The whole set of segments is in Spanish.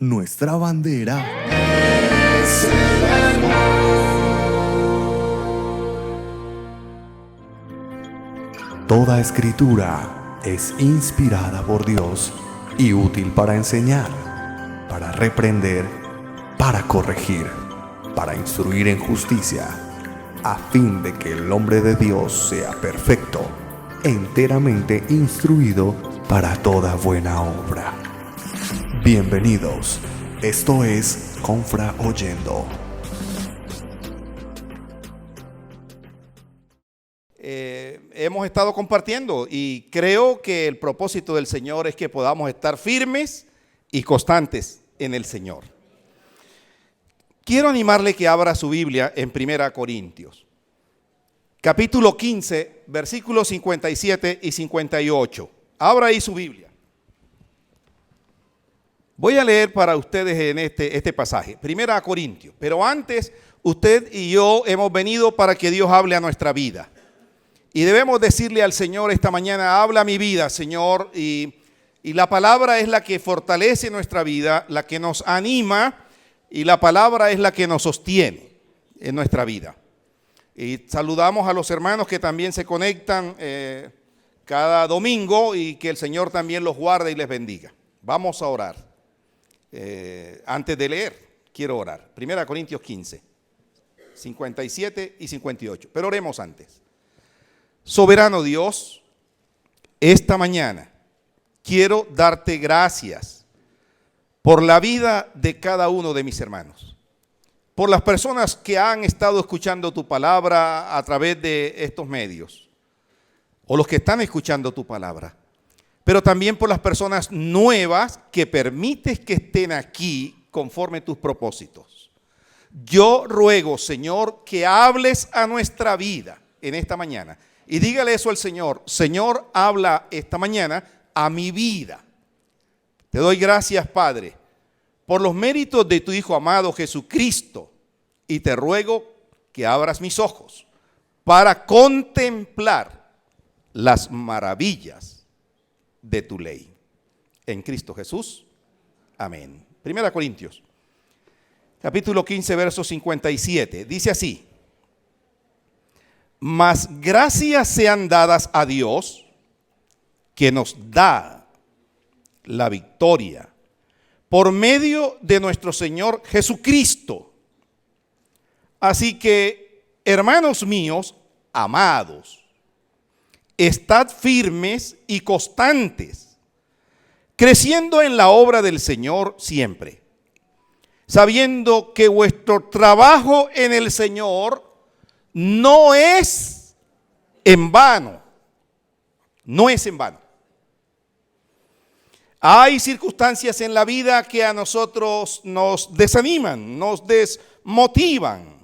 Nuestra bandera es el amor. Toda escritura es inspirada por Dios y útil para enseñar, para reprender, para corregir, para instruir en justicia, a fin de que el hombre de Dios sea perfecto, enteramente instruido para toda buena obra. Bienvenidos, esto es Confra Oyendo. Hemos estado compartiendo y creo que el propósito del Señor es que podamos estar firmes y constantes en el Señor. Quiero animarle que abra su Biblia en 1 Corintios, capítulo 15, versículos 57 y 58. Abra ahí su Biblia. Voy a leer para ustedes en este pasaje, 1 Corintios. Pero antes, usted y yo hemos venido para que Dios hable a nuestra vida. Y debemos decirle al Señor esta mañana: habla mi vida, Señor. Y la palabra es la que fortalece nuestra vida, la que nos anima, y la palabra es la que nos sostiene en nuestra vida. Y saludamos a los hermanos que también se conectan cada domingo, y que el Señor también los guarde y les bendiga. Vamos a orar. Antes de leer, quiero orar. 1 Corintios 15, 57 y 58. Pero oremos antes. Soberano Dios, esta mañana quiero darte gracias por la vida de cada uno de mis hermanos, por las personas que han estado escuchando tu palabra a través de estos medios, o los que están escuchando tu palabra, pero también por las personas nuevas que permites que estén aquí conforme a tus propósitos. Yo ruego, Señor, que hables a nuestra vida en esta mañana. Y dígale eso al Señor: Señor, habla esta mañana a mi vida. Te doy gracias, Padre, por los méritos de tu Hijo amado Jesucristo. Y te ruego que abras mis ojos para contemplar las maravillas de tu ley. En Cristo Jesús. Amén. 1 Corintios, capítulo 15, verso 57. Dice así: mas gracias sean dadas a Dios, que nos da la victoria por medio de nuestro Señor Jesucristo. Así que, hermanos míos, amados, estad firmes y constantes, creciendo en la obra del Señor siempre, sabiendo que vuestro trabajo en el Señor no es en vano. No es en vano. Hay circunstancias en la vida que a nosotros nos desaniman, nos desmotivan.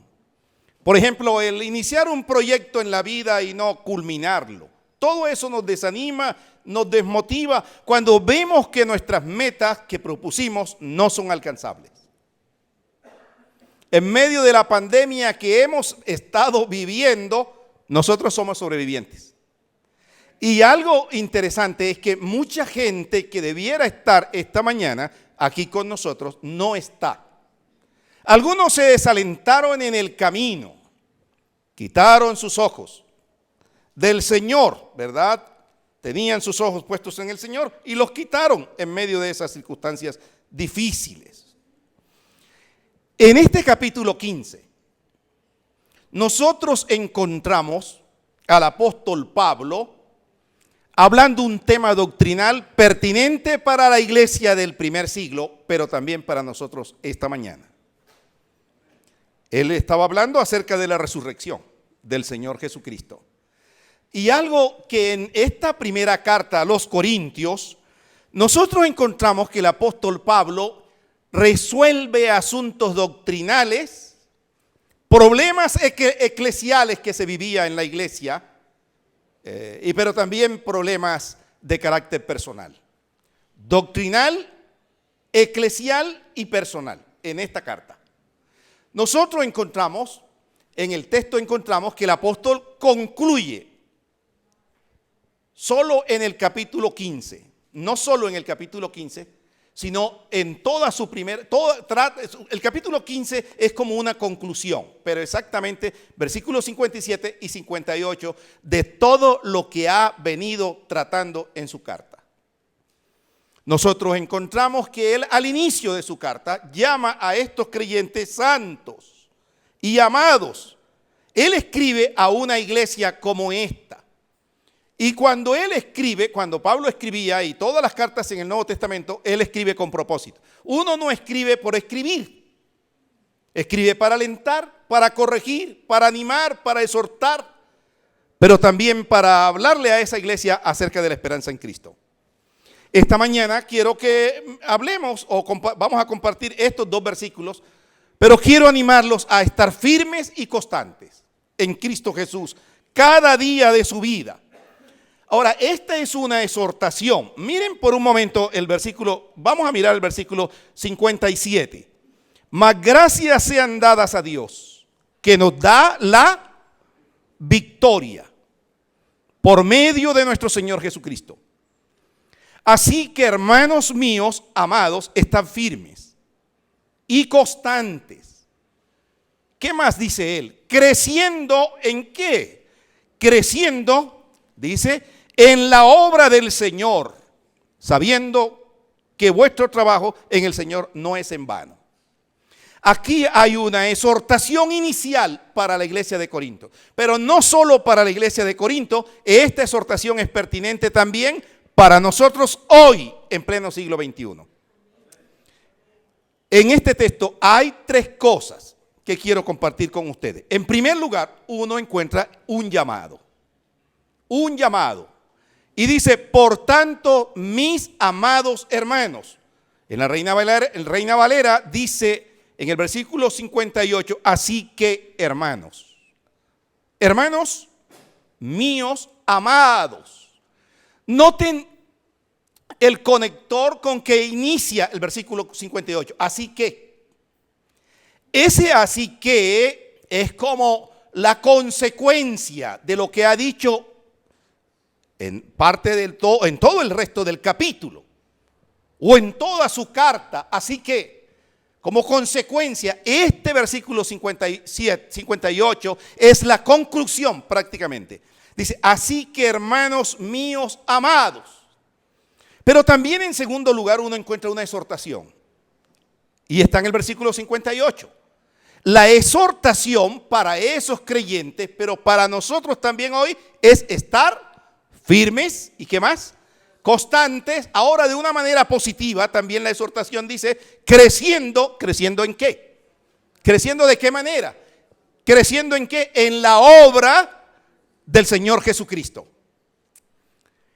Por ejemplo, el iniciar un proyecto en la vida y no culminarlo. Todo eso nos desanima, nos desmotiva cuando vemos que nuestras metas que propusimos no son alcanzables. En medio de la pandemia que hemos estado viviendo, nosotros somos sobrevivientes. Y algo interesante es que mucha gente que debiera estar esta mañana aquí con nosotros no está. Algunos se desalentaron en el camino, quitaron sus ojos del Señor, ¿verdad? Tenían sus ojos puestos en el Señor y los quitaron en medio de esas circunstancias difíciles. En este capítulo 15, nosotros encontramos al apóstol Pablo hablando un tema doctrinal pertinente para la iglesia del primer siglo, pero también para nosotros esta mañana. Él estaba hablando acerca de la resurrección del Señor Jesucristo. Y algo que en esta primera carta a los Corintios, nosotros encontramos que el apóstol Pablo resuelve asuntos doctrinales, problemas eclesiales que se vivía en la iglesia, pero también problemas de carácter personal. Doctrinal, eclesial y personal en esta carta. Nosotros encontramos, en el texto encontramos que el apóstol concluye solo en el capítulo 15, no solo en el capítulo 15, sino en toda su el capítulo 15 es como una conclusión, pero exactamente versículos 57 y 58 de todo lo que ha venido tratando en su carta. Nosotros encontramos que él al inicio de su carta llama a estos creyentes santos y amados. Él escribe a una iglesia como esta. Y cuando él escribe, cuando Pablo escribía, y todas las cartas en el Nuevo Testamento, él escribe con propósito. Uno no escribe por escribir. Escribe para alentar, para corregir, para animar, para exhortar, pero también para hablarle a esa iglesia acerca de la esperanza en Cristo. Esta mañana quiero que hablemos, vamos a compartir estos dos versículos, pero quiero animarlos a estar firmes y constantes en Cristo Jesús cada día de su vida. Ahora, esta es una exhortación. Miren por un momento el versículo, vamos a mirar el versículo 57. Mas gracias sean dadas a Dios, que nos da la victoria por medio de nuestro Señor Jesucristo. Así que, hermanos míos, amados, están firmes y constantes. ¿Qué más dice él? Creciendo ¿en qué? Creciendo, dice, en la obra del Señor, sabiendo que vuestro trabajo en el Señor no es en vano. Aquí hay una exhortación inicial para la iglesia de Corinto, pero no solo para la iglesia de Corinto, esta exhortación es pertinente también para nosotros hoy en pleno siglo XXI. En este texto hay tres cosas que quiero compartir con ustedes. En primer lugar, uno encuentra un llamado. Un llamado. Y dice, por tanto, mis amados hermanos. En la Reina Valera dice en el versículo 58, así que hermanos. Hermanos míos amados. Noten el conector con que inicia el versículo 58. Así que. Ese así que es como la consecuencia de lo que ha dicho en parte en todo el resto del capítulo o en toda su carta. Así que, como consecuencia, este versículo 58 es la conclusión prácticamente. Dice, así que hermanos míos amados. Pero también en segundo lugar uno encuentra una exhortación. Y está en el versículo 58. La exhortación para esos creyentes, pero para nosotros también hoy, es estar firmes y ¿qué más? Constantes. Ahora de una manera positiva también la exhortación dice creciendo. ¿Creciendo en qué? ¿Creciendo de qué manera? ¿Creciendo en qué? En la obra del Señor Jesucristo.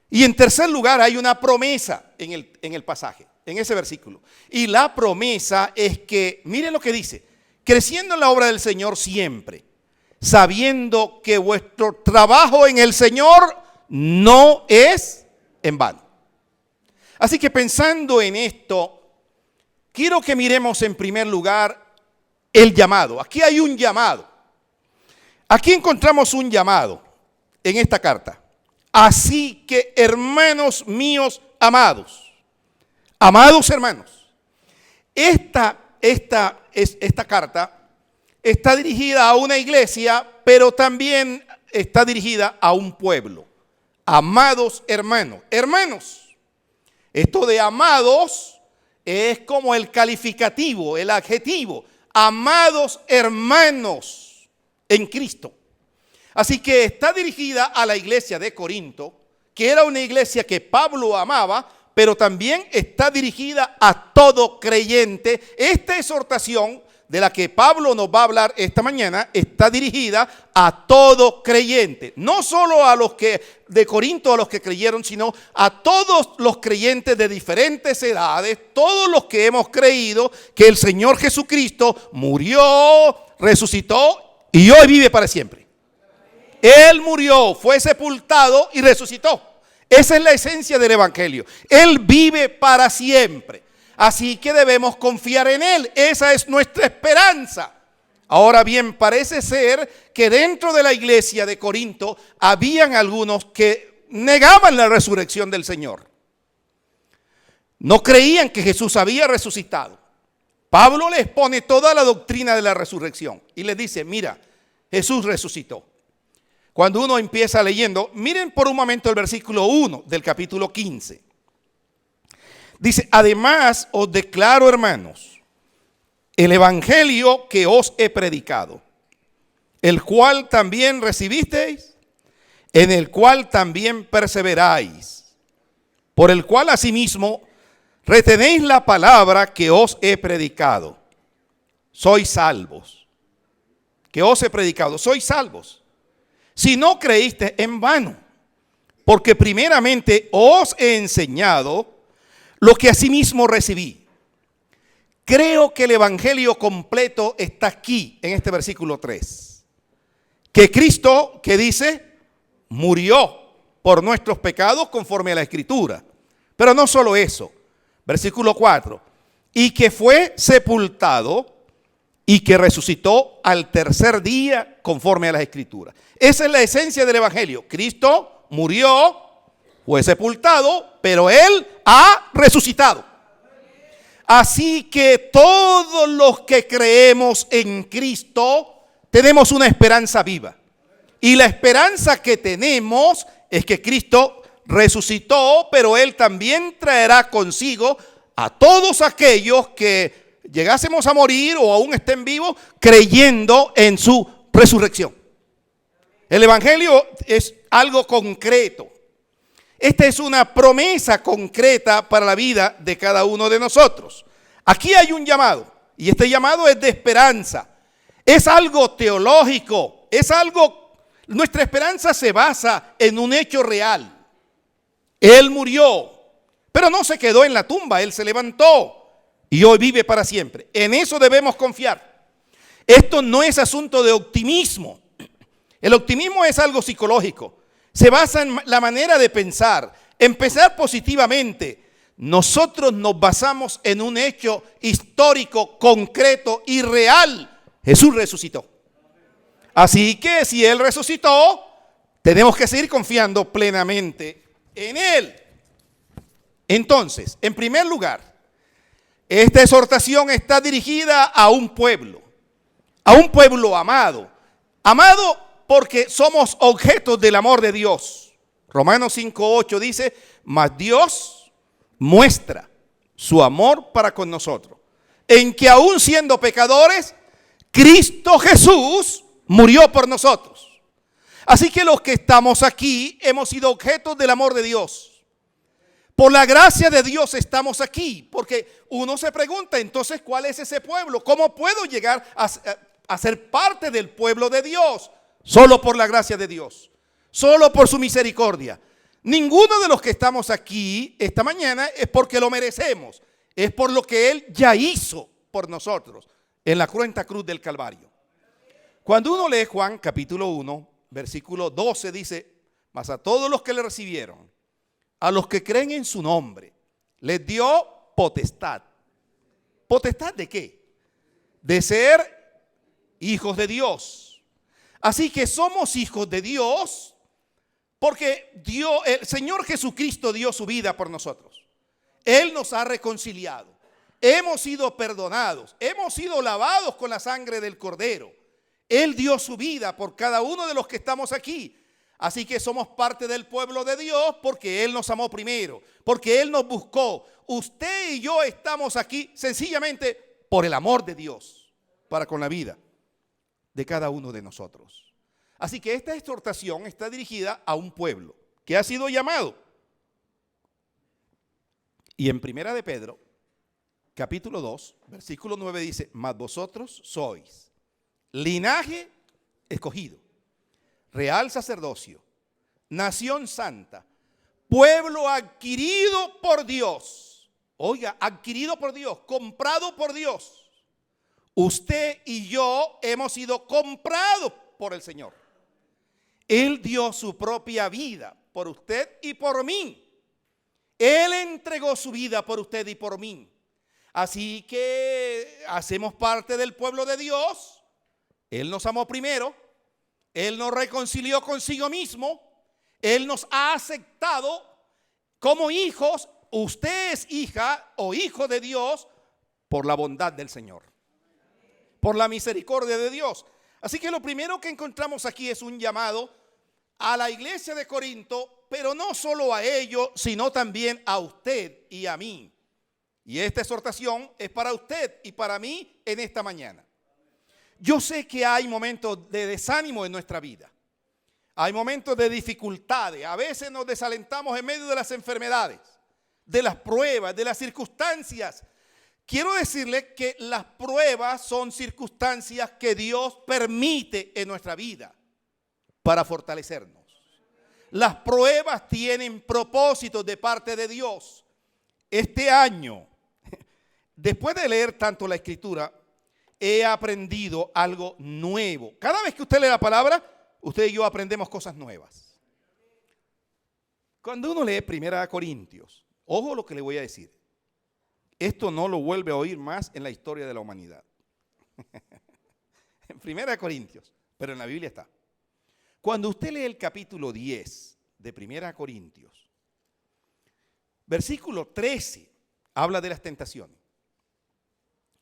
Y en tercer lugar hay una promesa en el pasaje, en ese versículo. Y la promesa es que, miren lo que dice, creciendo en la obra del Señor siempre, sabiendo que vuestro trabajo en el Señor no es en vano. Así que pensando en esto, quiero que miremos en primer lugar el llamado. Aquí hay un llamado. Aquí encontramos un llamado en esta carta. Así que hermanos míos amados, amados hermanos, esta carta está dirigida a una iglesia, pero también está dirigida a un pueblo. Amados hermanos, hermanos. Esto de amados es como el calificativo, el adjetivo. Amados hermanos en Cristo. Así que está dirigida a la iglesia de Corinto, que era una iglesia que Pablo amaba, pero también está dirigida a todo creyente. Esta exhortación de la que Pablo nos va a hablar esta mañana está dirigida a todo creyente. No solo a los que de Corinto, a los que creyeron, sino a todos los creyentes de diferentes edades, todos los que hemos creído que el Señor Jesucristo murió, resucitó y hoy vive para siempre. Él murió, fue sepultado y resucitó. Esa es la esencia del evangelio. Él vive para siempre. Así que debemos confiar en Él. Esa es nuestra esperanza. Ahora bien, parece ser que dentro de la iglesia de Corinto habían algunos que negaban la resurrección del Señor. No creían que Jesús había resucitado. Pablo les pone toda la doctrina de la resurrección y les dice, mira, Jesús resucitó. Cuando uno empieza leyendo, miren por un momento el versículo 1 del capítulo 15. Dice, además os declaro, hermanos, el evangelio que os he predicado, el cual también recibisteis, en el cual también perseveráis, por el cual asimismo retenéis la palabra que os he predicado. Sois salvos. Que os he predicado, sois salvos. Si no creíste, en vano, porque primeramente os he enseñado lo que asimismo recibí. Creo que el evangelio completo está aquí, en este versículo 3. Que Cristo, que dice, murió por nuestros pecados conforme a la Escritura. Pero no solo eso. Versículo 4. Y que fue sepultado y que resucitó al tercer día conforme a las Escrituras. Esa es la esencia del evangelio. Cristo murió, fue sepultado, pero Él ha resucitado. Así que todos los que creemos en Cristo tenemos una esperanza viva. Y la esperanza que tenemos es que Cristo resucitó, pero Él también traerá consigo a todos aquellos que llegásemos a morir o aún estén vivos creyendo en su resurrección. El evangelio es algo concreto. Esta es una promesa concreta para la vida de cada uno de nosotros. Aquí hay un llamado, y este llamado es de esperanza. Es algo teológico, nuestra esperanza se basa en un hecho real. Él murió, pero no se quedó en la tumba, Él se levantó y hoy vive para siempre. En eso debemos confiar. Esto no es asunto de optimismo. El optimismo es algo psicológico. Se basa en la manera de pensar, en pensar positivamente. Nosotros nos basamos en un hecho histórico, concreto y real. Jesús resucitó. Así que si Él resucitó, tenemos que seguir confiando plenamente en Él. Entonces, en primer lugar, esta exhortación está dirigida a un pueblo amado. Amado porque somos objetos del amor de Dios. Romanos 5:8 dice, mas Dios muestra su amor para con nosotros, en que aún siendo pecadores, Cristo Jesús murió por nosotros. Así que los que estamos aquí hemos sido objetos del amor de Dios. Por la gracia de Dios estamos aquí, porque uno se pregunta, entonces, ¿cuál es ese pueblo? ¿Cómo puedo llegar a ser parte del pueblo de Dios? Solo por la gracia de Dios, solo por su misericordia. Ninguno de los que estamos aquí esta mañana es porque lo merecemos, es por lo que Él ya hizo por nosotros en la cruenta cruz del Calvario. Cuando uno lee Juan capítulo 1, versículo 12 dice, mas a todos los que le recibieron, a los que creen en su nombre, les dio potestad. ¿Potestad de qué? De ser hijos de Dios. Así que somos hijos de Dios porque el Señor Jesucristo dio su vida por nosotros. Él nos ha reconciliado. Hemos sido perdonados. Hemos sido lavados con la sangre del Cordero. Él dio su vida por cada uno de los que estamos aquí. Así que somos parte del pueblo de Dios porque Él nos amó primero, porque Él nos buscó. Usted y yo estamos aquí sencillamente por el amor de Dios para con la vida de cada uno de nosotros. Así que esta exhortación está dirigida a un pueblo que ha sido llamado. Y en Primera de Pedro, capítulo 2, versículo 9 dice, mas vosotros sois linaje escogido, real sacerdocio, nación santa, pueblo adquirido por Dios. Oiga, adquirido por Dios, comprado por Dios. Usted y yo hemos sido comprados por el Señor. Él dio su propia vida por usted y por mí. Él entregó su vida por usted y por mí. Así que hacemos parte del pueblo de Dios. Él nos amó primero. Él nos reconcilió consigo mismo. Él nos ha aceptado como hijos usted es hija o hijo de Dios por la bondad del Señor, por la misericordia de Dios. Así que lo primero que encontramos aquí es un llamado a la iglesia de Corinto, pero no solo a ellos, sino también a usted y a mí. Y esta exhortación es para usted y para mí en esta mañana. Yo sé que hay momentos de desánimo en nuestra vida. Hay momentos de dificultades. A veces nos desalentamos en medio de las enfermedades, de las pruebas, de las circunstancias. Quiero decirle que las pruebas son circunstancias que Dios permite en nuestra vida para fortalecernos. Las pruebas tienen propósitos de parte de Dios. Este año, después de leer tanto la Escritura, he aprendido algo nuevo. Cada vez que usted lee la palabra, usted y yo aprendemos cosas nuevas. Cuando uno lee 1 Corintios, ojo lo que le voy a decir. Esto no lo vuelve a oír más en la historia de la humanidad. En 1 Corintios, pero en la Biblia está. Cuando usted lee el capítulo 10 de 1 Corintios, versículo 13, habla de las tentaciones.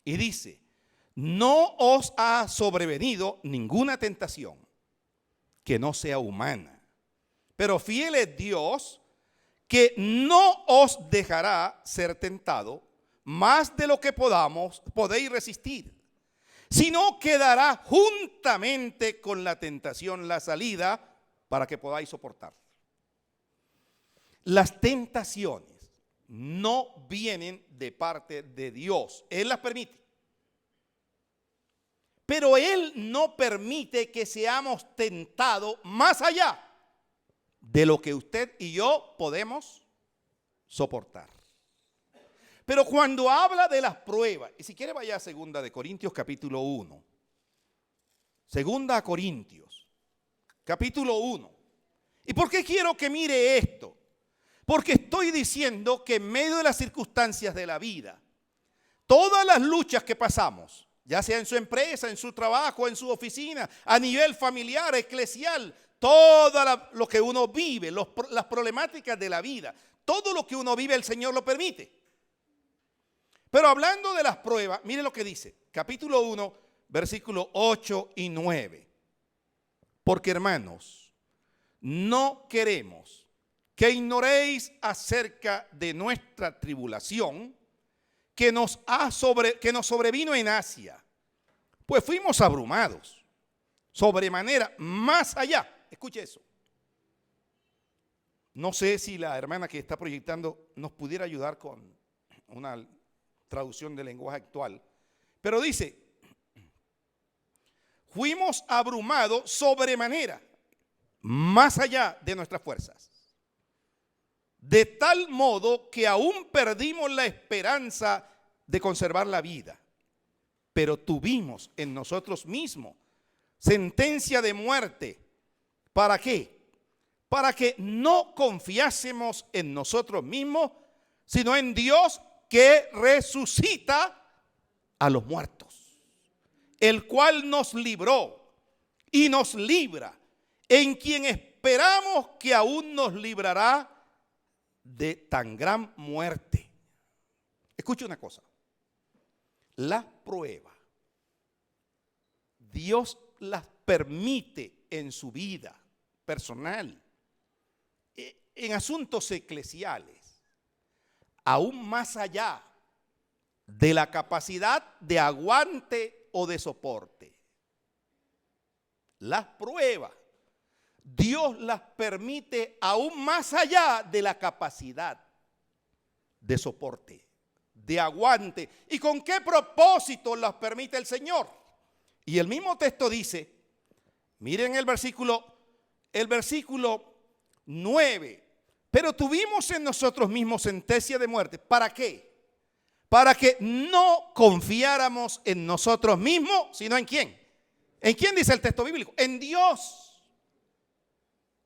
Y dice, no os ha sobrevenido ninguna tentación que no sea humana, pero fiel es Dios, que no os dejará ser tentado más de lo que podéis resistir, sino que dará juntamente con la tentación la salida para que podáis soportar. Las tentaciones no vienen de parte de Dios, Él las permite. Pero Él no permite que seamos tentados más allá de lo que usted y yo podemos soportar. Pero cuando habla de las pruebas, y si quiere vaya a 2 de Corintios capítulo 1. 2 Corintios capítulo 1. ¿Y por qué quiero que mire esto? Porque estoy diciendo que en medio de las circunstancias de la vida, todas las luchas que pasamos, ya sea en su empresa, en su trabajo, en su oficina, a nivel familiar, eclesial, todo lo que uno vive, las problemáticas de la vida, todo lo que uno vive, el Señor lo permite. Pero hablando de las pruebas, mire lo que dice, capítulo 1, versículos 8 y 9. Porque hermanos, no queremos que ignoréis acerca de nuestra tribulación que nos sobrevino en Asia, pues fuimos abrumados sobremanera más allá. Escuche eso. No sé si la hermana que está proyectando nos pudiera ayudar con una traducción del lenguaje actual, pero dice, fuimos abrumados sobremanera más allá de nuestras fuerzas, de tal modo que aún perdimos la esperanza de conservar la vida, pero tuvimos en nosotros mismos sentencia de muerte. ¿Para qué? Para que no confiásemos en nosotros mismos, sino en Dios que resucita a los muertos, el cual nos libró y nos libra, en quien esperamos que aún nos librará de tan gran muerte. Escuche una cosa, las pruebas, Dios las permite en su vida personal, en asuntos eclesiales, aún más allá de la capacidad de aguante o de soporte. Las pruebas, Dios las permite aún más allá de la capacidad de soporte, de aguante. ¿Y con qué propósito las permite el Señor? Y el mismo texto dice, miren el versículo 9, pero tuvimos en nosotros mismos sentencia de muerte. ¿Para qué? Para que no confiáramos en nosotros mismos, sino ¿en quién? ¿En quién dice el texto bíblico? En Dios.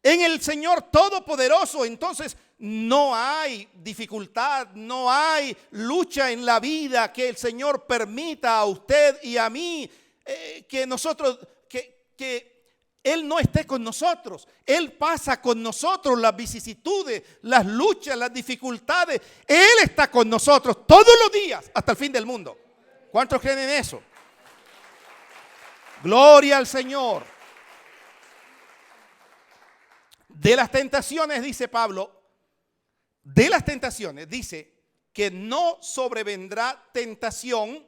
En el Señor Todopoderoso. Entonces no hay dificultad, no hay lucha en la vida que el Señor permita a usted y a mí que nosotros, que Él no esté con nosotros. Él pasa con nosotros las vicisitudes, las luchas, las dificultades. Él está con nosotros todos los días hasta el fin del mundo. ¿Cuántos creen en eso? Gloria al Señor. De las tentaciones, dice Pablo, de las tentaciones, dice que no sobrevendrá tentación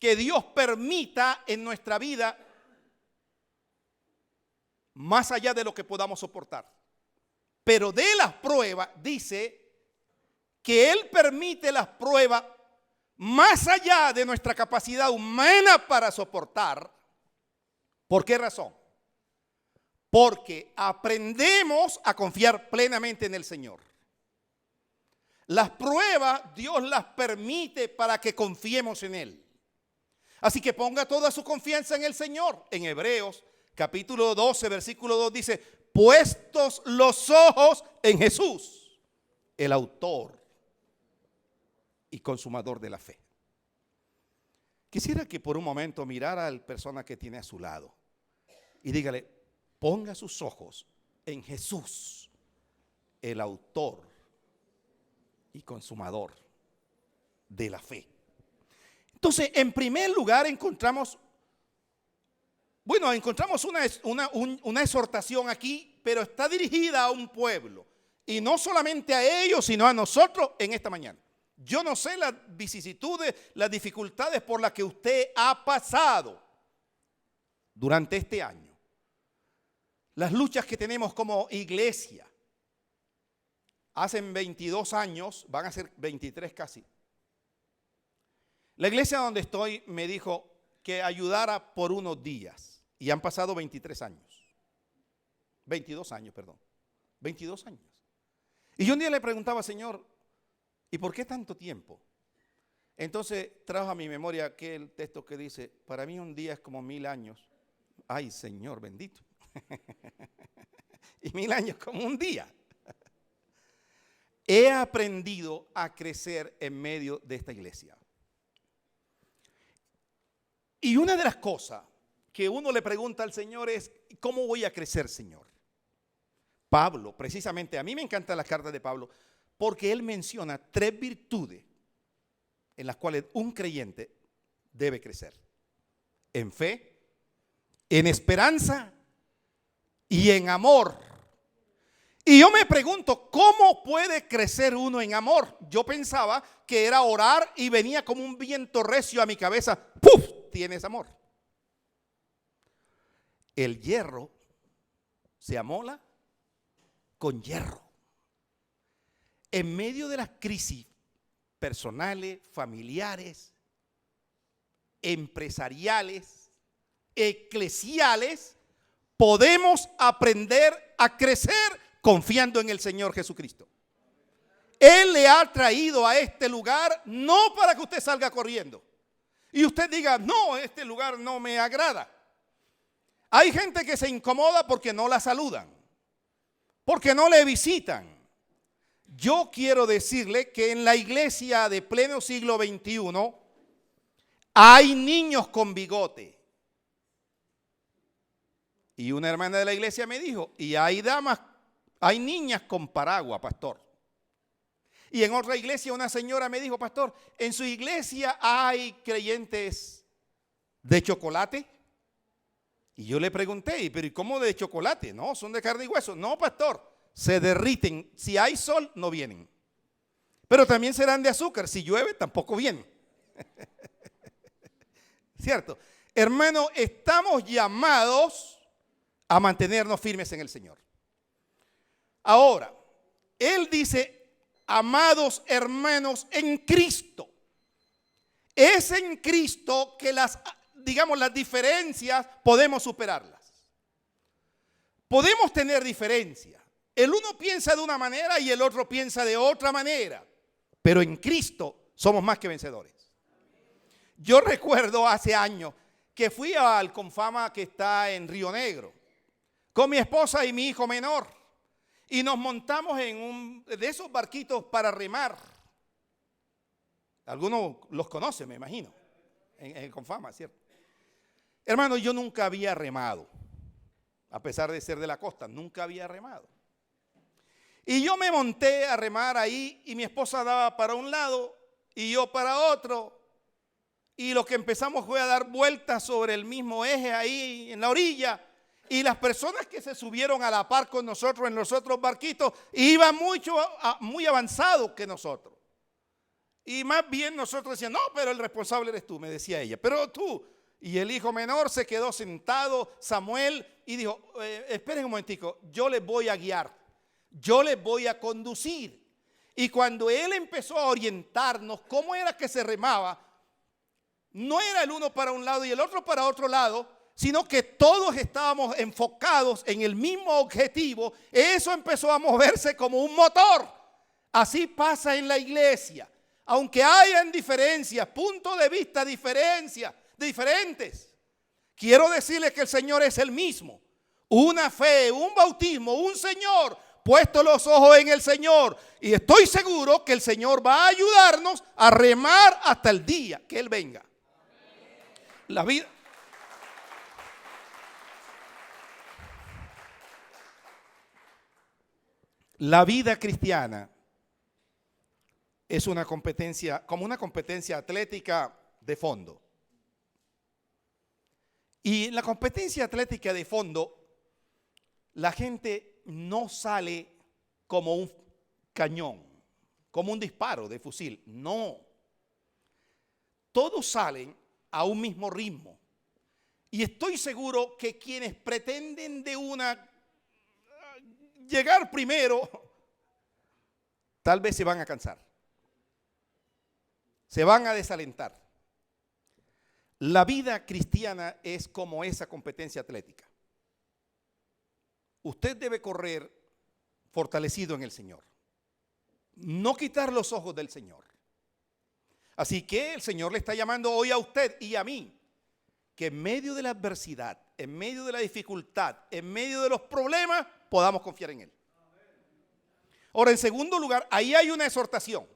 que Dios permita en nuestra vida más allá de lo que podamos soportar. Pero de las pruebas, dice que Él permite las pruebas más allá de nuestra capacidad humana para soportar. ¿Por qué razón? Porque aprendemos a confiar plenamente en el Señor. Las pruebas Dios las permite para que confiemos en Él. Así que ponga toda su confianza en el Señor. En Hebreos capítulo 12, versículo 2 dice: puestos los ojos en Jesús, el autor y consumador de la fe. Quisiera que por un momento mirara al persona que tiene a su lado y dígale: ponga sus ojos en Jesús, el autor y consumador de la fe. Entonces, en primer lugar encontramos una exhortación aquí, pero está dirigida a un pueblo. Y no solamente a ellos, sino a nosotros en esta mañana. Yo no sé las vicisitudes, las dificultades por las que usted ha pasado durante este año. Las luchas que tenemos como iglesia. Hace 22 años, van a ser 23 casi. La iglesia donde estoy me dijo que ayudara por unos días. Y han pasado 22 años. 22 años. Y yo un día le preguntaba: Señor, ¿y por qué tanto tiempo? Entonces trajo a mi memoria aquel texto que dice: para mí un día es como 1000 años. Ay, Señor bendito. Y 1000 años como un día. He aprendido a crecer en medio de esta iglesia. Y una de las cosas que uno le pregunta al Señor es: ¿cómo voy a crecer, Señor? Pablo, precisamente, a mí me encantan las cartas de Pablo, porque él menciona 3 virtudes en las cuales un creyente debe crecer: en fe, en esperanza y en amor. Y yo me pregunto, ¿cómo puede crecer uno en amor? Yo pensaba que era orar y venía como un viento recio a mi cabeza. ¡Puf! Tienes amor. El hierro se amola con hierro. En medio de las crisis personales, familiares, empresariales, eclesiales, podemos aprender a crecer confiando en el Señor Jesucristo. Él le ha traído a este lugar no para que usted salga corriendo y usted diga: no, este lugar no me agrada. Hay gente que se incomoda porque no la saludan, porque no le visitan. Yo quiero decirle que en la iglesia de pleno siglo XXI hay niños con bigote. Y una hermana de la iglesia me dijo: y hay damas, hay niñas con paraguas, pastor. Y en otra iglesia una señora me dijo: pastor, en su iglesia hay creyentes de chocolate. Y yo le pregunté: pero ¿y cómo de chocolate? No, son de carne y hueso. No, pastor, se derriten. Si hay sol, no vienen. Pero también serán de azúcar. Si llueve, tampoco vienen. ¿Cierto? Hermano, estamos llamados a mantenernos firmes en el Señor. Ahora, Él dice: amados hermanos en Cristo. Es en Cristo que las diferencias podemos superarlas. Podemos tener diferencias. El uno piensa de una manera y el otro piensa de otra manera. Pero en Cristo somos más que vencedores. Yo recuerdo hace años que fui al Confama que está en Río Negro con mi esposa y mi hijo menor. Y nos montamos en un de esos barquitos para remar. Algunos los conocen, me imagino, en el Confama, ¿cierto? Hermano, yo nunca había remado. A pesar de ser de la costa, nunca había remado. Y yo me monté a remar ahí y mi esposa daba para un lado y yo para otro. Y lo que empezamos fue a dar vueltas sobre el mismo eje ahí en la orilla. Y las personas que se subieron a la par con nosotros en los otros barquitos iban muy avanzados que nosotros. Y más bien nosotros decíamos, no, pero el responsable eres tú, me decía ella, pero tú. Y el hijo menor se quedó sentado, Samuel, y dijo, esperen un momentico, yo les voy a guiar, yo les voy a conducir. Y cuando él empezó a orientarnos cómo era que se remaba, no era el uno para un lado y el otro para otro lado, sino que todos estábamos enfocados en el mismo objetivo. Eso empezó a moverse como un motor. Así pasa en la iglesia. Aunque hayan diferencias, puntos de vista diferentes, quiero decirles que el Señor es el mismo. Una fe, un bautismo, un Señor, puesto los ojos en el Señor. Y estoy seguro que el Señor va a ayudarnos a remar hasta el día que Él venga. La vida cristiana es una competencia, como una competencia atlética de fondo. Y en la competencia atlética de fondo, la gente no sale como un cañón, como un disparo de fusil. No. Todos salen a un mismo ritmo. Y estoy seguro que quienes pretenden llegar primero, tal vez se van a cansar. Se van a desalentar. La vida cristiana es como esa competencia atlética. Usted debe correr fortalecido en el Señor. No quitar los ojos del Señor. Así que el Señor le está llamando hoy a usted y a mí, que en medio de la adversidad, en medio de la dificultad, en medio de los problemas, podamos confiar en Él. Ahora, en segundo lugar, ahí hay una exhortación.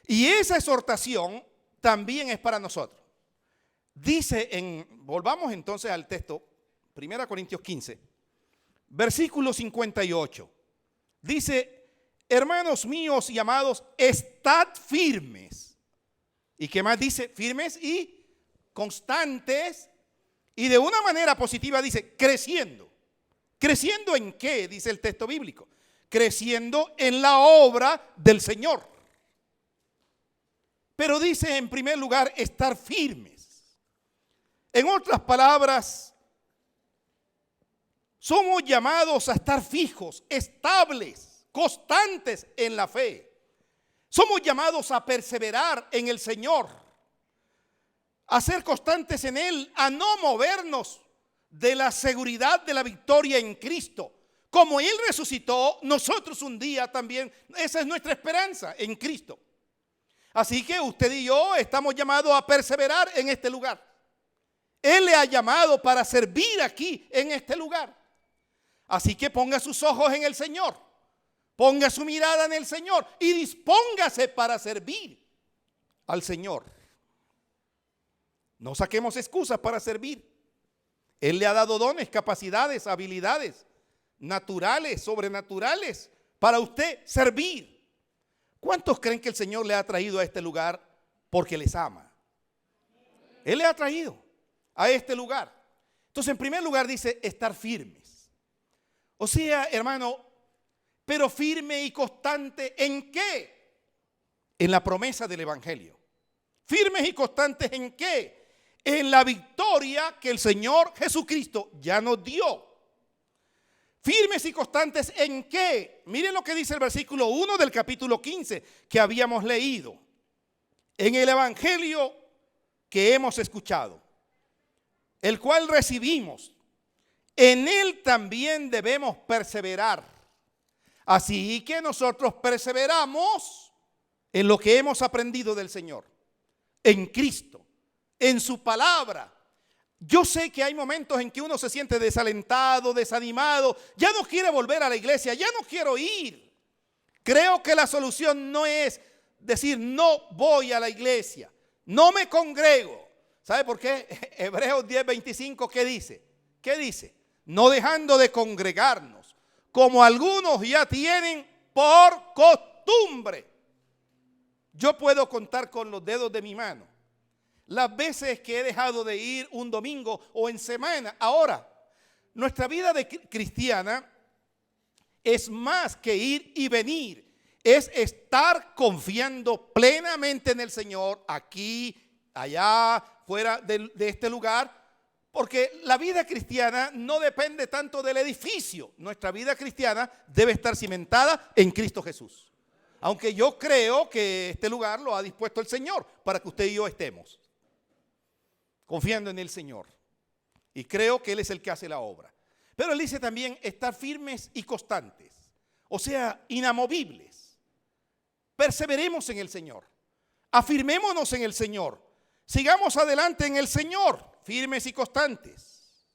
Y esa exhortación también es para nosotros. Volvamos entonces al texto, 1 Corintios 15, versículo 58. Dice, hermanos míos y amados, estad firmes. ¿Y qué más dice? Firmes y constantes. Y de una manera positiva dice, creciendo. ¿Creciendo en qué? Dice el texto bíblico. Creciendo en la obra del Señor. Pero dice en primer lugar, estar firmes. En otras palabras, somos llamados a estar fijos, estables, constantes en la fe. Somos llamados a perseverar en el Señor, a ser constantes en Él, a no movernos de la seguridad de la victoria en Cristo. Como Él resucitó, nosotros un día también, esa es nuestra esperanza en Cristo. Así que usted y yo estamos llamados a perseverar en este lugar. Él le ha llamado para servir aquí en este lugar. Así que ponga sus ojos en el Señor. Ponga su mirada en el Señor y dispóngase para servir al Señor. No saquemos excusas para servir. Él le ha dado dones, capacidades, habilidades naturales, sobrenaturales para usted servir. ¿Cuántos creen que el Señor le ha traído a este lugar porque les ama? Él le ha traído a este lugar. Entonces, en primer lugar dice estar firmes. O sea, hermano, pero firme y constante ¿en qué? En la promesa del Evangelio. Firmes y constantes ¿en qué? En la victoria que el Señor Jesucristo ya nos dio. Firmes y constantes ¿en qué? Miren lo que dice el versículo 1 del capítulo 15 que habíamos leído. En el Evangelio que hemos escuchado, el cual recibimos, en él también debemos perseverar. Así que nosotros perseveramos en lo que hemos aprendido del Señor, en Cristo, en su palabra. Yo sé que hay momentos en que uno se siente desalentado, desanimado, ya no quiere volver a la iglesia, ya no quiero ir. Creo que la solución no es decir no voy a la iglesia, no me congrego, ¿Sabe por qué? Hebreos 10:25, ¿qué dice? ¿Qué dice? No dejando de congregarnos, como algunos ya tienen por costumbre. Yo puedo contar con los dedos de mi mano las veces que he dejado de ir un domingo o en semana. Ahora, nuestra vida de cristiana es más que ir y venir. Es estar confiando plenamente en el Señor, aquí, allá, fuera de este lugar. Porque la vida cristiana no depende tanto del edificio. Nuestra vida cristiana debe estar cimentada en Cristo Jesús. Aunque yo creo que este lugar lo ha dispuesto el Señor para que usted y yo estemos confiando en el Señor. Y creo que Él es el que hace la obra. Pero Él dice también estar firmes y constantes. O sea, inamovibles. Perseveremos en el Señor. Afirmémonos en el Señor. Sigamos adelante en el Señor. Firmes y constantes.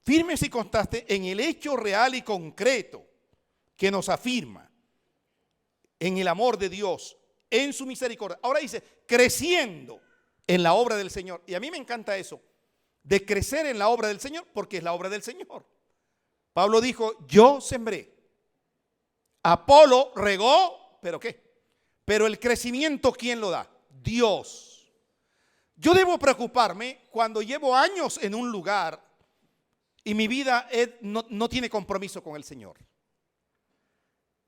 Firmes y constantes en el hecho real y concreto que nos afirma en el amor de Dios, en su misericordia. Ahora dice, creciendo en la obra del Señor. Y a mí me encanta eso, de crecer en la obra del Señor, porque es la obra del Señor. Pablo dijo, yo sembré, Apolo regó, ¿pero qué? Pero el crecimiento, ¿quién lo da? Dios. Yo debo preocuparme cuando llevo años en un lugar y mi vida no tiene compromiso con el Señor.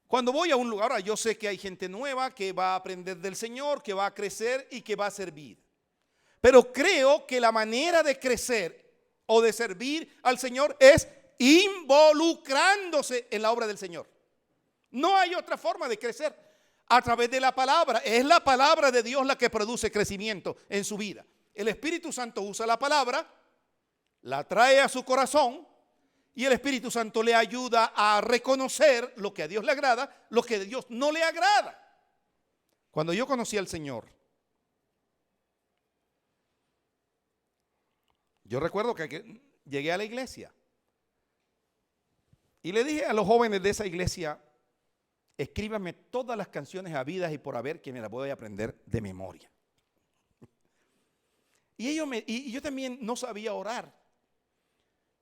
Cuando voy a un lugar, ahora yo sé que hay gente nueva que va a aprender del Señor, que va a crecer y que va a servir. Pero creo que la manera de crecer o de servir al Señor es involucrándose en la obra del Señor. No hay otra forma de crecer. A través de la palabra. Es la palabra de Dios la que produce crecimiento en su vida. El Espíritu Santo usa la palabra, la trae a su corazón y el Espíritu Santo le ayuda a reconocer lo que a Dios le agrada, lo que a Dios no le agrada. Cuando yo conocí al Señor, yo recuerdo que llegué a la iglesia y le dije a los jóvenes de esa iglesia, escríbame todas las canciones habidas y por haber que me las voy a aprender de memoria. Y yo también no sabía orar.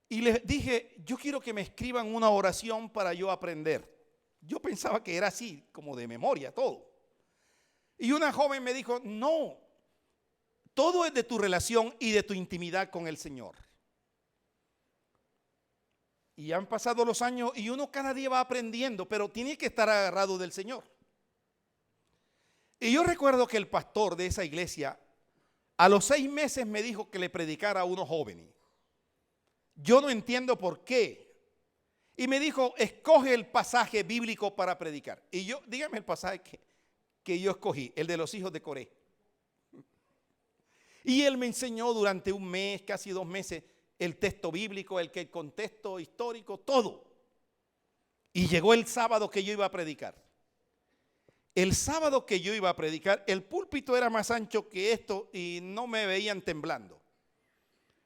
Y les dije, yo quiero que me escriban una oración para yo aprender. Yo pensaba que era así, como de memoria, todo. Y una joven me dijo, no, todo es de tu relación y de tu intimidad con el Señor. Y han pasado los años y uno cada día va aprendiendo, pero tiene que estar agarrado del Señor. Y yo recuerdo que el pastor de esa iglesia, a los 6 meses me dijo que le predicara a unos jóvenes. Yo no entiendo por qué. Y me dijo, escoge el pasaje bíblico para predicar. Y yo, dígame el pasaje que yo escogí, el de los hijos de Coré. Y él me enseñó durante un mes, casi 2 meses, el texto bíblico, el contexto histórico, todo. Y llegó el sábado que yo iba a predicar. El sábado que yo iba a predicar, el púlpito era más ancho que esto y no me veían temblando.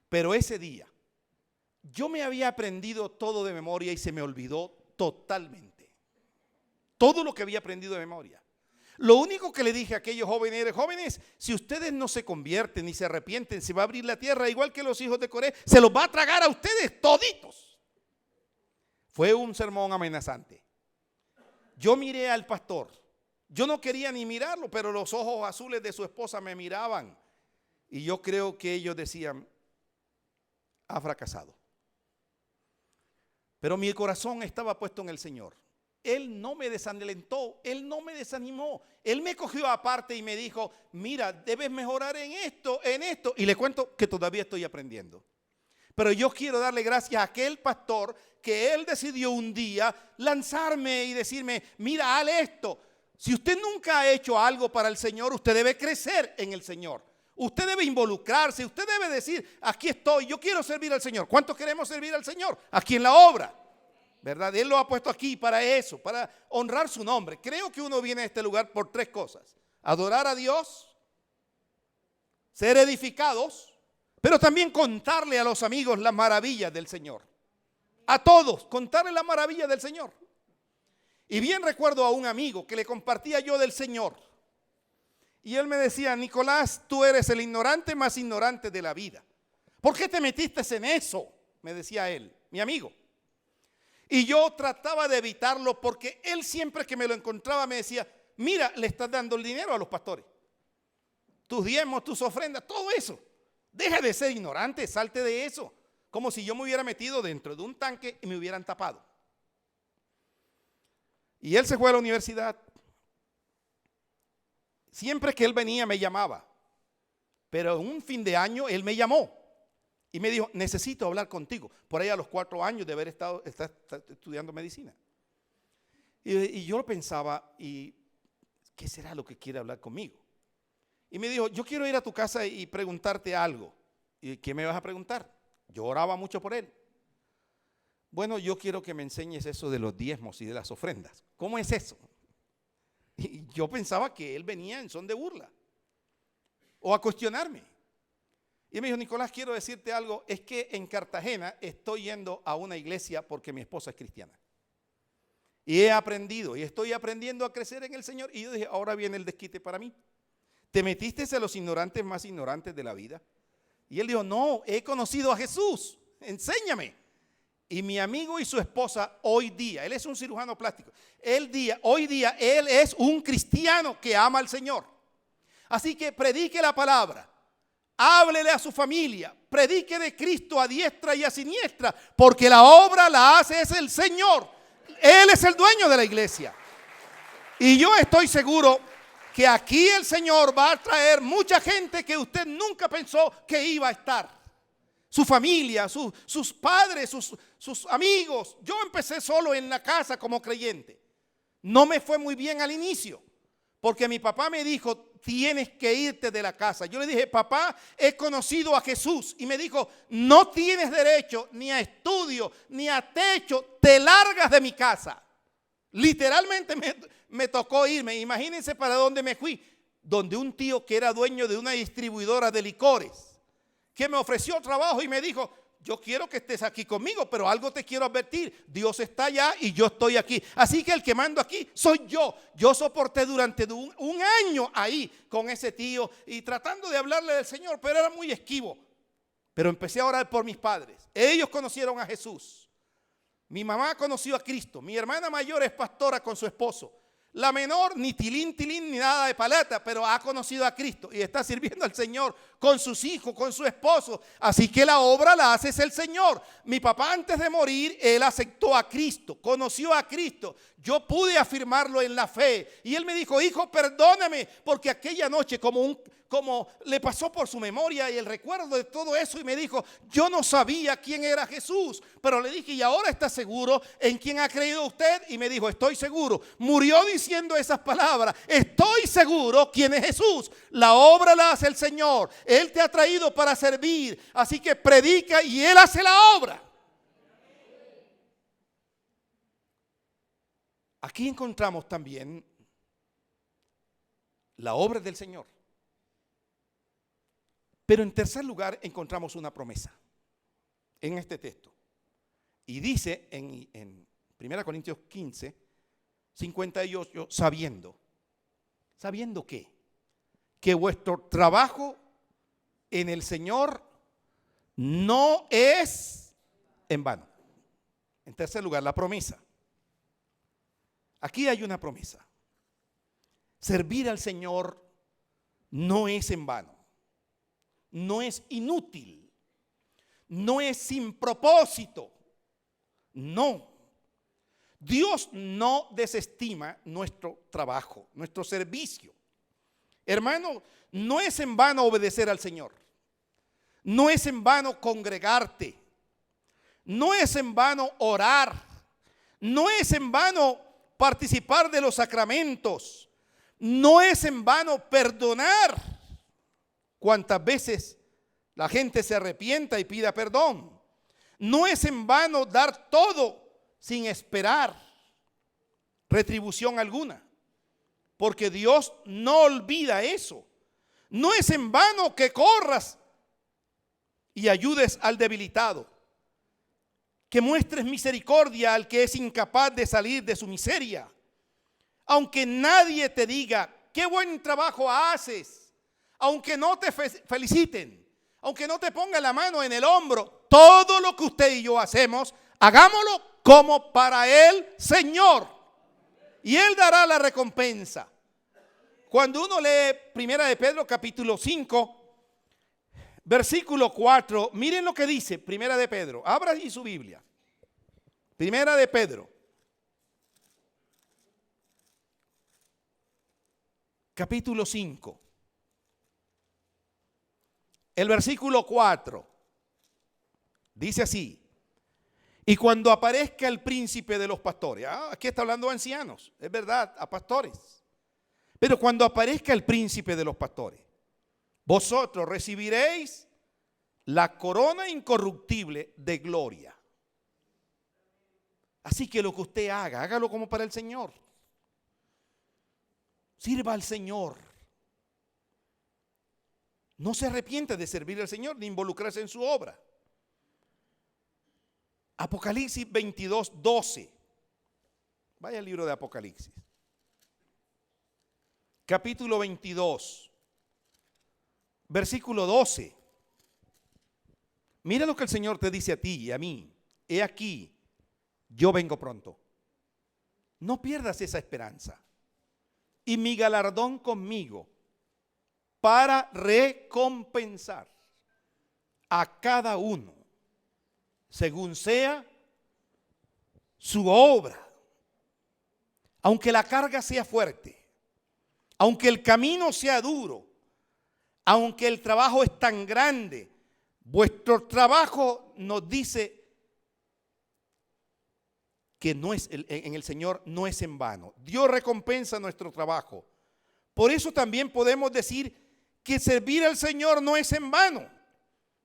Pero ese día, yo me había aprendido todo de memoria y se me olvidó totalmente. Todo lo que había aprendido de memoria. Lo único que le dije a aquellos jóvenes, si ustedes no se convierten ni se arrepienten, se va a abrir la tierra igual que los hijos de Coré, se los va a tragar a ustedes toditos. Fue un sermón amenazante. Yo miré al pastor. Yo no quería ni mirarlo, pero los ojos azules de su esposa me miraban. Y yo creo que ellos decían, ha fracasado. Pero mi corazón estaba puesto en el Señor. Él no me desalentó, Él no me desanimó. Él me cogió aparte y me dijo, mira, debes mejorar en esto. Y le cuento que todavía estoy aprendiendo. Pero yo quiero darle gracias a aquel pastor que él decidió un día lanzarme y decirme, mira, haz esto. Si usted nunca ha hecho algo para el Señor, usted debe crecer en el Señor. Usted debe involucrarse, usted debe decir, aquí estoy, yo quiero servir al Señor. ¿Cuántos queremos servir al Señor? Aquí en la obra. ¿Verdad? Él lo ha puesto aquí para eso, para honrar su nombre. Creo que uno viene a este lugar por 3 cosas. Adorar a Dios, ser edificados, pero también contarle a los amigos las maravillas del Señor. A todos, contarle las maravillas del Señor. Y bien recuerdo a un amigo que le compartía yo del Señor. Y él me decía, Nicolás, tú eres el ignorante más ignorante de la vida. ¿Por qué te metiste en eso? Me decía él, mi amigo. Y yo trataba de evitarlo porque él siempre que me lo encontraba me decía, mira, le estás dando el dinero a los pastores. Tus diezmos, tus ofrendas, todo eso. Deja de ser ignorante, salte de eso. Como si yo me hubiera metido dentro de un tanque y me hubieran tapado. Y él se fue a la universidad. Siempre que él venía me llamaba. Pero en un fin de año él me llamó. Y me dijo, necesito hablar contigo. Por ahí a los 4 años de haber estado estudiando medicina. Y yo pensaba, ¿y qué será lo que quiere hablar conmigo? Y me dijo, yo quiero ir a tu casa y preguntarte algo. ¿Y qué me vas a preguntar? Yo oraba mucho por él. Bueno, yo quiero que me enseñes eso de los diezmos y de las ofrendas. ¿Cómo es eso? Y yo pensaba que él venía en son de burla o a cuestionarme. Y me dijo, Nicolás, quiero decirte algo, es que en Cartagena estoy yendo a una iglesia porque mi esposa es cristiana. Y he aprendido y estoy aprendiendo a crecer en el Señor. Y yo dije, ahora viene el desquite para mí. ¿Te metiste a los ignorantes más ignorantes de la vida? Y él dijo, no, he conocido a Jesús, enséñame. Y mi amigo y su esposa hoy día, él es un cirujano plástico, hoy día él es un cristiano que ama al Señor. Así que predique la palabra, háblele a su familia, predique de Cristo a diestra y a siniestra, porque la obra la hace es el Señor. Él es el dueño de la iglesia. Y yo estoy seguro que aquí el Señor va a traer mucha gente que usted nunca pensó que iba a estar. Su familia, sus padres, sus amigos. Yo empecé solo en la casa como creyente. No me fue muy bien al inicio, porque mi papá me dijo, tienes que irte de la casa. Yo le dije, papá, he conocido a Jesús. Y me dijo, no tienes derecho ni a estudio, ni a techo, te largas de mi casa. Literalmente me tocó irme. Imagínense para dónde me fui. Donde un tío que era dueño de una distribuidora de licores, que me ofreció trabajo y me dijo, yo quiero que estés aquí conmigo, pero algo te quiero advertir, Dios está allá y yo estoy aquí. Así que el que mando aquí soy yo. Yo soporté durante un año ahí con ese tío y tratando de hablarle del Señor, pero era muy esquivo. Pero empecé a orar por mis padres. Ellos conocieron a Jesús. Mi mamá conoció a Cristo. Mi hermana mayor es pastora con su esposo. La menor ni tilín ni nada de paleta, pero ha conocido a Cristo y está sirviendo al Señor con sus hijos, con su esposo. Así que la obra la hace el Señor. Mi papá antes de morir, él aceptó a Cristo, conoció a Cristo. Yo pude afirmarlo en la fe y él me dijo, hijo, perdóname, porque aquella noche como le pasó por su memoria y el recuerdo de todo eso y me dijo, yo no sabía quién era Jesús, pero le dije, ¿y ahora está seguro en quién ha creído usted? Y me dijo, estoy seguro. Murió diciendo esas palabras, estoy seguro quién es Jesús. La obra la hace el Señor, Él te ha traído para servir, así que predica y Él hace la obra. Aquí encontramos también la obra del Señor. Pero en tercer lugar encontramos una promesa en este texto. Y dice en 1 Corintios 15, 58, sabiendo qué, que vuestro trabajo en el Señor no es en vano. En tercer lugar, la promesa. Aquí hay una promesa. Servir al Señor no es en vano. No es inútil, no es sin propósito, no. Dios no desestima nuestro trabajo, nuestro servicio. Hermano, no es en vano obedecer al Señor, no es en vano congregarte, no es en vano orar, no es en vano participar de los sacramentos, no es en vano perdonar. Cuántas veces la gente se arrepienta y pida perdón. No es en vano dar todo sin esperar retribución alguna, porque Dios no olvida eso. No es en vano que corras y ayudes al debilitado, que muestres misericordia al que es incapaz de salir de su miseria. Aunque nadie te diga qué buen trabajo haces, aunque no te feliciten, aunque no te pongan la mano en el hombro, todo lo que usted y yo hacemos, hagámoslo como para el Señor. Y Él dará la recompensa. Cuando uno lee 1 de Pedro capítulo 5, versículo 4, miren lo que dice 1 de Pedro. Abra ahí su Biblia. 1 de Pedro. Capítulo 5. El versículo 4. Dice así. Y cuando aparezca el príncipe de los pastores. Aquí está hablando de ancianos. Es verdad, a pastores. Pero cuando aparezca el príncipe de los pastores, vosotros recibiréis la corona incorruptible de gloria. Así que lo que usted haga, hágalo como para el Señor. Sirva al Señor. No se arrepienta de servir al Señor ni involucrarse en su obra. Apocalipsis 22, 12. Vaya al libro de Apocalipsis. Capítulo 22, versículo 12. Mira lo que el Señor te dice a ti y a mí. He aquí, yo vengo pronto. No pierdas esa esperanza. Y mi galardón conmigo para recompensar a cada uno según sea su obra. Aunque la carga sea fuerte, aunque el camino sea duro, aunque el trabajo es tan grande, vuestro trabajo nos dice que no es en el Señor no es en vano. Dios recompensa nuestro trabajo. Por eso también podemos decir que servir al Señor no es en vano,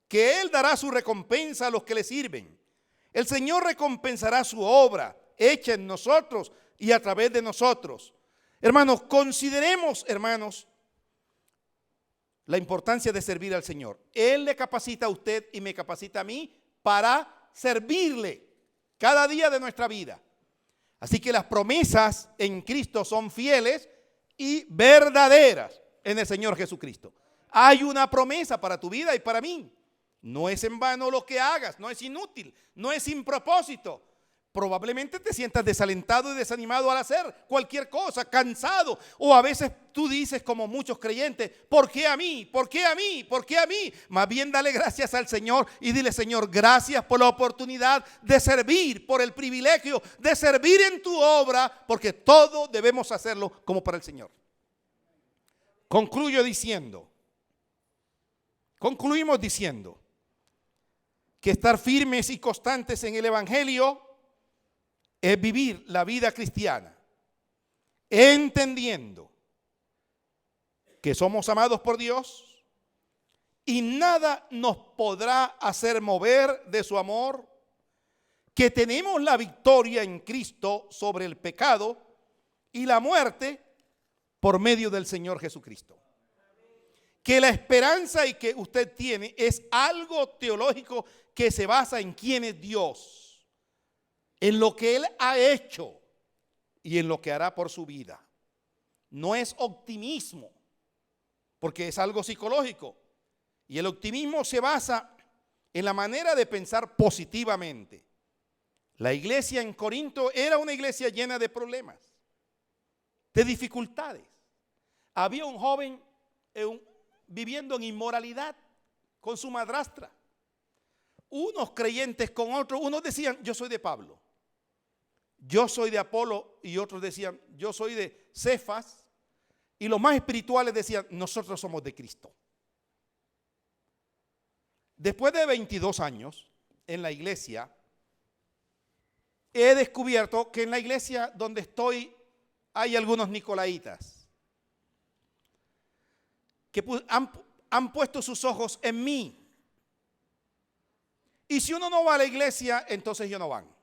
que Él dará su recompensa a los que le sirven. El Señor recompensará su obra hecha en nosotros y a través de nosotros. Hermanos, consideremos, hermanos, la importancia de servir al Señor. Él le capacita a usted y me capacita a mí para servirle cada día de nuestra vida. Así que las promesas en Cristo son fieles y verdaderas en el Señor Jesucristo. Hay una promesa para tu vida y para mí. No es en vano lo que hagas, no es inútil, no es sin propósito. Probablemente te sientas desalentado y desanimado al hacer cualquier cosa, cansado. O a veces tú dices, como muchos creyentes, ¿por qué a mí? ¿Por qué a mí? ¿Por qué a mí? Más bien dale gracias al Señor y dile: Señor, gracias por la oportunidad de servir, por el privilegio de servir en tu obra, porque todo debemos hacerlo como para el Señor. Concluimos diciendo que estar firmes y constantes en el Evangelio es vivir la vida cristiana, entendiendo que somos amados por Dios y nada nos podrá hacer mover de su amor, que tenemos la victoria en Cristo sobre el pecado y la muerte por medio del Señor Jesucristo. Que la esperanza y que usted tiene es algo teológico que se basa en quién es Dios, en lo que Él ha hecho y en lo que hará por su vida. No es optimismo, porque es algo psicológico. Y el optimismo se basa en la manera de pensar positivamente. La iglesia en Corinto era una iglesia llena de problemas, de dificultades. Había un joven viviendo en inmoralidad con su madrastra. Unos creyentes con otros, unos decían: yo soy de Pablo, yo soy de Apolo, y otros decían: yo soy de Cefas, y los más espirituales decían: nosotros somos de Cristo. Después de 22 años en la iglesia, he descubierto que en la iglesia donde estoy hay algunos nicolaitas que han puesto sus ojos en mí. Y si uno no va a la iglesia, entonces ellos no van.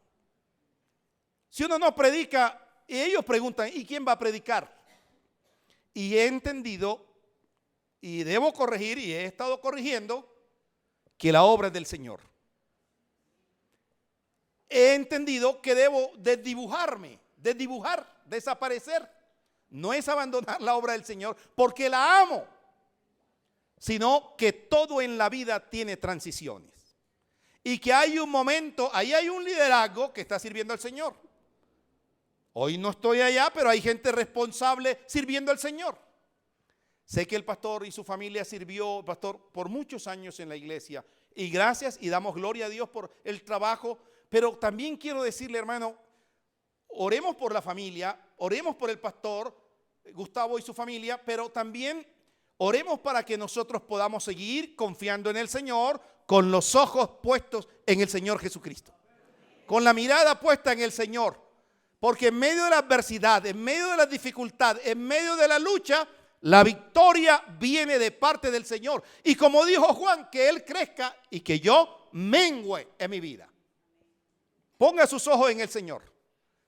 Si uno no predica, y ellos preguntan: ¿y quién va a predicar? Y he entendido, y debo corregir, y he estado corrigiendo, que la obra es del Señor. He entendido que debo desdibujar, desaparecer. no es abandonar la obra del Señor porque la amo, sino que todo en la vida tiene transiciones. Y que hay un momento, ahí hay un liderazgo que está sirviendo al Señor. Hoy no estoy allá, pero hay gente responsable sirviendo al Señor. Sé que el pastor y su familia sirvió, pastor, por muchos años en la iglesia. Y gracias y damos gloria a Dios por el trabajo. Pero también quiero decirle, hermano, oremos por la familia, oremos por el pastor Gustavo y su familia, pero también oremos para que nosotros podamos seguir confiando en el Señor con los ojos puestos en el Señor Jesucristo. Con la mirada puesta en el Señor. Porque en medio de la adversidad, en medio de la dificultad, en medio de la lucha, la victoria viene de parte del Señor. Y como dijo Juan, que Él crezca y que yo mengüe en mi vida. Ponga sus ojos en el Señor.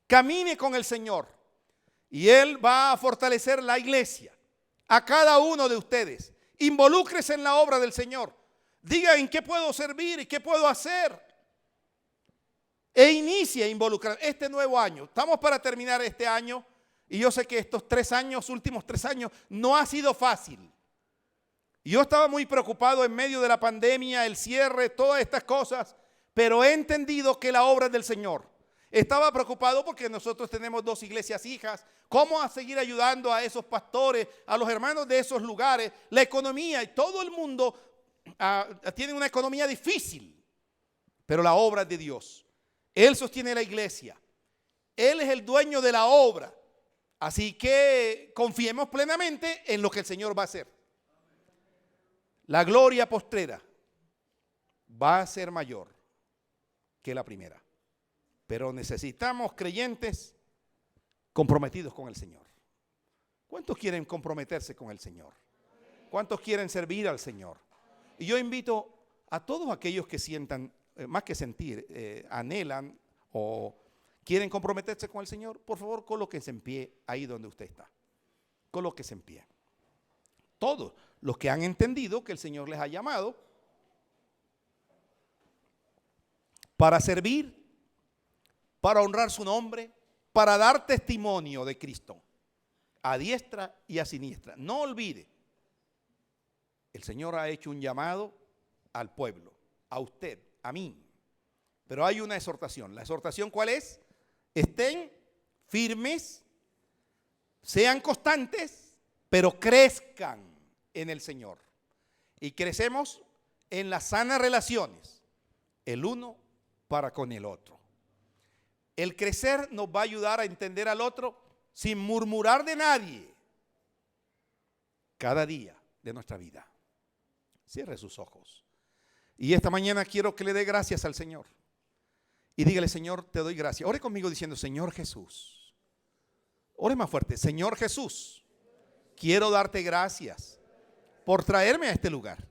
Camine con el Señor. Y Él va a fortalecer la iglesia. A cada uno de ustedes. Involúcrese en la obra del Señor. Diga en qué puedo servir y qué puedo hacer. E inicie a involucrar este nuevo año. Estamos para terminar este año. Y yo sé que estos 3 años, últimos 3 años, no ha sido fácil. Yo estaba muy preocupado en medio de la pandemia, el cierre, todas estas cosas. Pero he entendido que la obra es del Señor. Estaba preocupado porque nosotros tenemos 2 iglesias hijas. ¿Cómo a seguir ayudando a esos pastores, a los hermanos de esos lugares? La economía y todo el mundo tiene una economía difícil. Pero la obra es de Dios. Él sostiene la iglesia. Él es el dueño de la obra. Así que confiemos plenamente en lo que el Señor va a hacer. La gloria postrera va a ser mayor que la primera. Pero necesitamos creyentes comprometidos con el Señor. ¿Cuántos quieren comprometerse con el Señor? ¿Cuántos quieren servir al Señor? Y yo invito a todos aquellos que sientan, más que sentir, anhelan o quieren comprometerse con el Señor, por favor, colóquense en pie ahí donde usted está. Colóquense en pie. Todos los que han entendido que el Señor les ha llamado para servir, para honrar su nombre, para dar testimonio de Cristo, a diestra y a siniestra. No olvide, el Señor ha hecho un llamado al pueblo, a usted, a mí. Pero hay una exhortación. ¿La exhortación cuál es? Estén firmes, sean constantes, pero crezcan en el Señor. Y crecemos en las sanas relaciones, el uno para con el otro. El crecer nos va a ayudar a entender al otro sin murmurar de nadie. Cada día de nuestra vida. Cierre sus ojos. Y esta mañana quiero que le dé gracias al Señor. Y dígale, Señor, te doy gracias. Ore conmigo diciendo, Señor Jesús. Ore más fuerte. Señor Jesús, quiero darte gracias por traerme a este lugar.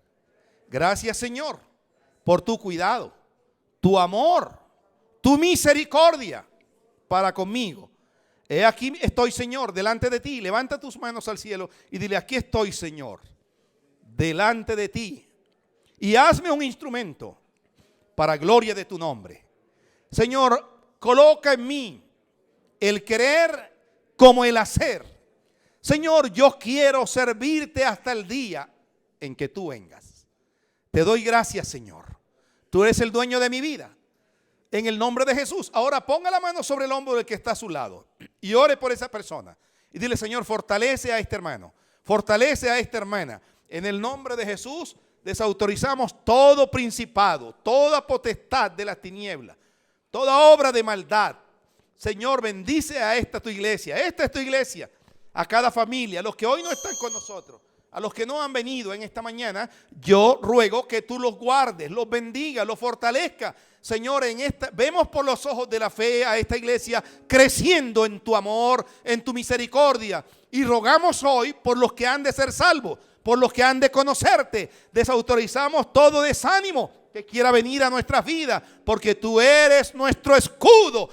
Gracias, Señor, por tu cuidado, tu amor, tu misericordia para conmigo. He aquí estoy, Señor, delante de ti. Levanta tus manos al cielo y dile, aquí estoy, Señor, delante de ti. Y hazme un instrumento para gloria de tu nombre. Señor, coloca en mí el querer como el hacer. Señor, yo quiero servirte hasta el día en que tú vengas. Te doy gracias, Señor. Tú eres el dueño de mi vida. En el nombre de Jesús. Ahora ponga la mano sobre el hombro del que está a su lado y ore por esa persona. Y dile, Señor, fortalece a este hermano. Fortalece a esta hermana. En el nombre de Jesús desautorizamos todo principado, toda potestad de las tinieblas, toda obra de maldad. Señor, bendice a esta tu iglesia. Esta es tu iglesia. A cada familia, a los que hoy no están con nosotros, a los que no han venido en esta mañana, yo ruego que tú los guardes, los bendigas, los fortalezcas. Señor, vemos por los ojos de la fe a esta iglesia creciendo en tu amor, en tu misericordia. Y rogamos hoy por los que han de ser salvos, por los que han de conocerte. Desautorizamos todo desánimo que quiera venir a nuestras vidas, porque tú eres nuestro escudo.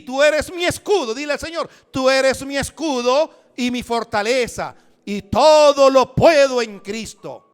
Tú eres mi escudo. Dile al Señor, tú eres mi escudo y mi fortaleza. Y todo lo puedo en Cristo.